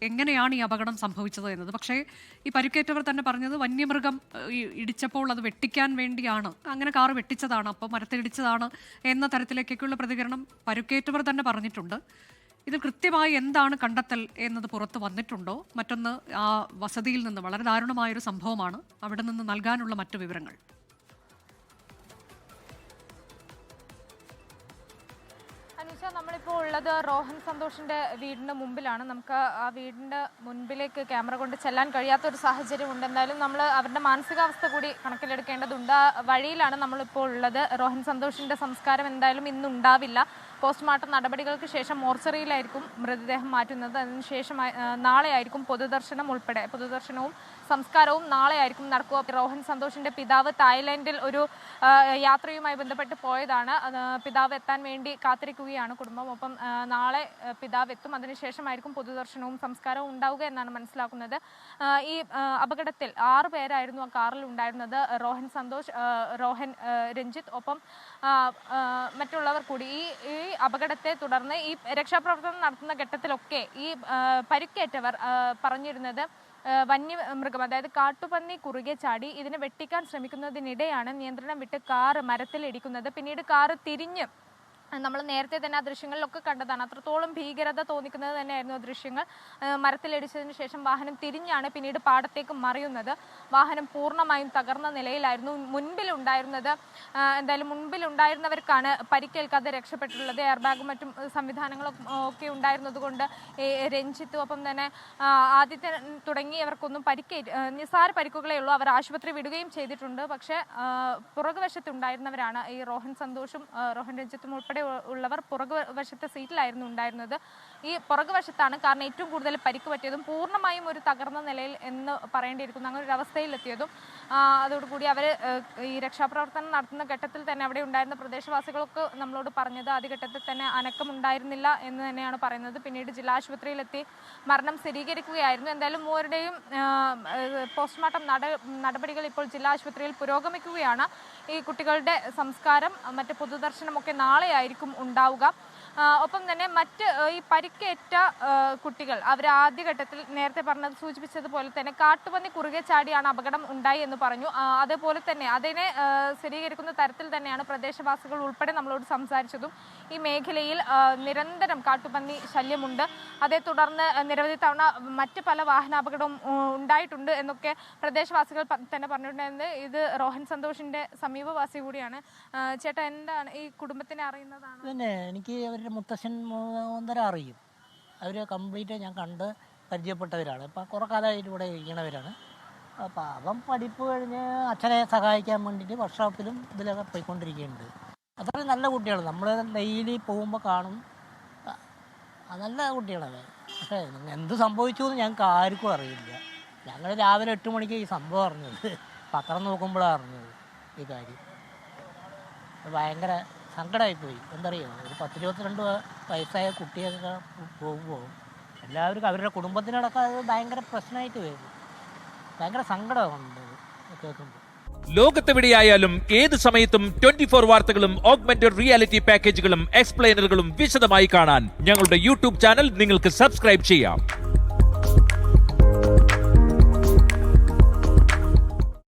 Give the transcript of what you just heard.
എങ്ങനെയാണ് ഈ അപകടം സംഭവിച്ചത് എന്നത്. പക്ഷേ ഈ പരിക്കേറ്റവർ തന്നെ പറഞ്ഞത് വന്യമൃഗം ഇടിച്ചപ്പോൾ അത് വെട്ടിക്കാൻ വേണ്ടിയാണ്, അങ്ങനെ കാറ് വെട്ടിച്ചതാണ്, അപ്പോൾ മരത്തിലിടിച്ചതാണ് എന്ന തരത്തിലേക്കൊക്കെയുള്ള പ്രതികരണം പരിക്കേറ്റവർ തന്നെ പറഞ്ഞിട്ടുണ്ട്. ഇതിൽ കൃത്യമായി എന്താണ് കണ്ടെത്തൽ എന്നത് പുറത്ത് വന്നിട്ടുണ്ടോ? മറ്റൊന്ന്, ആ വസതിയിൽ നിന്ന് വളരെ ദാരുണമായൊരു സംഭവമാണ്, അവിടെ നിന്ന് നൽകാനുള്ള മറ്റു വിവരങ്ങൾ. നമ്മളിപ്പോൾ ഉള്ളത് റോഹൻ സന്തോഷിന്റെ വീടിന് മുമ്പിലാണ്. നമുക്ക് ആ വീടിന്റെ മുൻപിലേക്ക് ക്യാമറ കൊണ്ട് ചെല്ലാൻ കഴിയാത്തൊരു സാഹചര്യമുണ്ട്. എന്തായാലും നമ്മൾ അവരുടെ മാനസികാവസ്ഥ കൂടി കണക്കിലെടുക്കേണ്ടതുണ്ട്. ആ വഴിയിലാണ് നമ്മളിപ്പോൾ ഉള്ളത്. റോഹൻ സന്തോഷിന്റെ സംസ്കാരം എന്തായാലും ഇന്നുണ്ടാവില്ല. പോസ്റ്റ്മോർട്ടം നടപടികൾക്ക് ശേഷം മോർച്ചറിയിലായിരിക്കും മൃതദേഹം മാറ്റുന്നത്. അതിനുശേഷം നാളെ ആയിരിക്കും പൊതുദർശനവും സംസ്കാരവും നാളെ ആയിരിക്കും നടക്കുക. റോഹൻ സന്തോഷിന്റെ പിതാവ് തായ്ലാൻഡിൽ ഒരു യാത്രയുമായി ബന്ധപ്പെട്ട് പോയതാണ്. പിതാവ് എത്താൻ വേണ്ടി കാത്തിരിക്കുകയാണ് കുടുംബം. ഒപ്പം നാളെ പിതാവ് എത്തും. അതിനുശേഷമായിരിക്കും പൊതുദർശനവും സംസ്കാരവും ഉണ്ടാവുക എന്നാണ് മനസ്സിലാക്കുന്നത്. ഈ അപകടത്തിൽ 6 പേരായിരുന്നു ആ കാറിൽ ഉണ്ടായിരുന്നത്. റോഹൻ സന്തോഷ്, റോഹൻ രഞ്ജിത്ത്, ഒപ്പം മറ്റുള്ളവർ കൂടി. ഈ അപകടത്തെ തുടർന്ന് ഈ രക്ഷാപ്രവർത്തനം നടത്തുന്ന ഘട്ടത്തിലൊക്കെ ഈ പരിക്കേറ്റവർ പറഞ്ഞിരുന്നത് വന്യമൃഗം, അതായത് കാട്ടുപന്നി കുറുകെ ചാടി ഇതിനെ വെട്ടിക്കാൻ ശ്രമിക്കുന്നതിനിടെയാണ് നിയന്ത്രണം വിട്ട് കാറ് മരത്തിലിടിക്കുന്നത്. പിന്നീട് കാറ് തിരിഞ്ഞ്, നമ്മൾ നേരത്തെ തന്നെ ആ ദൃശ്യങ്ങളിലൊക്കെ കണ്ടതാണ്, അത്രത്തോളം ഭീകരത തോന്നിക്കുന്നത് തന്നെയായിരുന്നു ആ ദൃശ്യങ്ങൾ. മരത്തിലിടിച്ചതിന് ശേഷം വാഹനം തിരിഞ്ഞാണ് പിന്നീട് പാടത്തേക്ക് മറിയുന്നത്. വാഹനം പൂർണ്ണമായും തകർന്ന നിലയിലായിരുന്നു മുൻപിലുണ്ടായിരുന്നത്. എന്തായാലും മുൻപിലുണ്ടായിരുന്നവർക്കാണ് പരിക്കേൽക്കാതെ രക്ഷപ്പെട്ടിട്ടുള്ളത്. എയർ ബാഗും മറ്റും സംവിധാനങ്ങളൊക്കെ ഉണ്ടായിരുന്നത് കൊണ്ട് രഞ്ജിത്തും ഒപ്പം തന്നെ ആദിത്യ തുടങ്ങിയവർക്കൊന്നും നിസ്സാര പരിക്കുകളേ ഉള്ളൂ. അവർ ആശുപത്രി വിടുകയും ചെയ്തിട്ടുണ്ട്. പക്ഷേ പുറകുവശത്തുണ്ടായിരുന്നവരാണ് ഈ റോഹൻ സന്തോഷും റോഹൻ രഞ്ജിത്തും ഉൾപ്പെടെ ഉള്ളവർ പുറകുവശത്തെ സീറ്റിലായിരുന്നു ഉണ്ടായിരുന്നത്. ഈ പുറകുവശത്താണ് കാരണം ഏറ്റവും കൂടുതൽ പരിക്ക് പറ്റിയതും പൂർണ്ണമായും ഒരു തകർന്ന നിലയിൽ എന്ന് പറയേണ്ടിയിരിക്കുന്നു, അങ്ങനെ ഒരു അവസ്ഥയിലെത്തിയതും. അതോടുകൂടി അവർ ഈ രക്ഷാപ്രവർത്തനം നടത്തുന്ന ഘട്ടത്തിൽ തന്നെ അവിടെ ഉണ്ടായിരുന്ന പ്രദേശവാസികളൊക്കെ നമ്മളോട് പറഞ്ഞത് ആദ്യഘട്ടത്തിൽ തന്നെ അനക്കമുണ്ടായിരുന്നില്ല എന്ന് തന്നെയാണ് പറയുന്നത്. പിന്നീട് ജില്ലാ ആശുപത്രിയിലെത്തി മരണം സ്ഥിരീകരിക്കുകയായിരുന്നു. എന്തായാലും മൂവരുടെയും പോസ്റ്റ്മോർട്ടം നടപടികൾ ഇപ്പോൾ ജില്ലാ ആശുപത്രിയിൽ പുരോഗമിക്കുകയാണ്. ഈ കുട്ടികളുടെ സംസ്കാരം മറ്റ് പൊതുദർശനമൊക്കെ നാളെ ആയിരിക്കും ഉണ്ടാവുക. ഒപ്പം തന്നെ മറ്റ് ഈ പരിക്കേറ്റ കുട്ടികൾ അവർ ആദ്യഘട്ടത്തിൽ നേരത്തെ സൂചിപ്പിച്ചതുപോലെ തന്നെ കാട്ടുപന്നി കുറുകെ ചാടിയാണ് അപകടം ഉണ്ടായി എന്ന് പറഞ്ഞു. അതേപോലെ തന്നെ അതിനെ സ്ഥിരീകരിക്കുന്ന തരത്തിൽ തന്നെയാണ് പ്രദേശവാസികൾ ഉൾപ്പെടെ നമ്മളോട് സംസാരിച്ചതും. ഈ മേഖലയിൽ നിരന്തരം കാട്ടുപന്നി ശല്യമുണ്ട്. അതേ തുടർന്ന് നിരവധി തവണ മറ്റ് പല വാഹനാപകടവും ഉണ്ടായിട്ടുണ്ട് എന്നൊക്കെ പ്രദേശവാസികൾ തന്നെ പറഞ്ഞിട്ടുണ്ടായിരുന്നത്. ഇത് റോഹൻ സന്തോഷിന്റെ സമീപവാസി കൂടിയാണ്. ചേട്ടാ, എന്താണ് ഈ കുടുംബത്തിനെ അറിയുന്നതാണ്? പിന്നെ എനിക്ക് അവരുടെ മുത്തശ്ശൻ ഒന്നര അറിയും. അവർ കംപ്ലീറ്റ് ഞാൻ കണ്ട് പരിചയപ്പെട്ടവരാണ്. ഇപ്പം കുറേ കാലമായിട്ട് ഇവിടെ ഇരിക്കണവരാണ്. അപ്പം അവൻ പഠിപ്പ് കഴിഞ്ഞ് അച്ഛനെ സഹായിക്കാൻ വേണ്ടിയിട്ട് വർക്ക്ഷോപ്പിലും ഇതിലൊക്കെ പോയിക്കൊണ്ടിരിക്കുന്നുണ്ട്. അത്രയും നല്ല കുട്ടികൾ, നമ്മൾ ഡെയിലി പോകുമ്പോൾ കാണും. നല്ല കുട്ടികളാണ്. പക്ഷേ എന്ത് സംഭവിച്ചു എന്ന് ഞങ്ങൾക്ക് ആർക്കും അറിയില്ല. ഞങ്ങൾ രാവിലെ 8 മണിക്ക് ഈ സംഭവം അറിഞ്ഞത്, പത്രം നോക്കുമ്പോഴാണ് അറിഞ്ഞത് ഈ കാര്യം. ഭയങ്കര സങ്കടമായിപ്പോയി. എന്തറിയോ, ഒരു 10-22 വയസ്സായ കുട്ടിയൊക്കെ പോകുമ്പോൾ എല്ലാവർക്കും അവരുടെ കുടുംബത്തിനടക്കം അത് ഭയങ്കര പ്രശ്നമായിട്ട് വരും. ഭയങ്കര സങ്കടമുണ്ട് കേൾക്കുമ്പോൾ. ലോകത്തെവിടെയായാലും ഏത് സമയത്തും 24 വാർത്തകളും ഓഗ്മെന്റഡ് റിയാലിറ്റി പാക്കേജുകളും എക്സ്പ്ലെയിനറുകളും വിശദമായി കാണാൻ ഞങ്ങളുടെ യൂട്യൂബ് ചാനൽ നിങ്ങൾക്ക് സബ്സ്ക്രൈബ് ചെയ്യാം.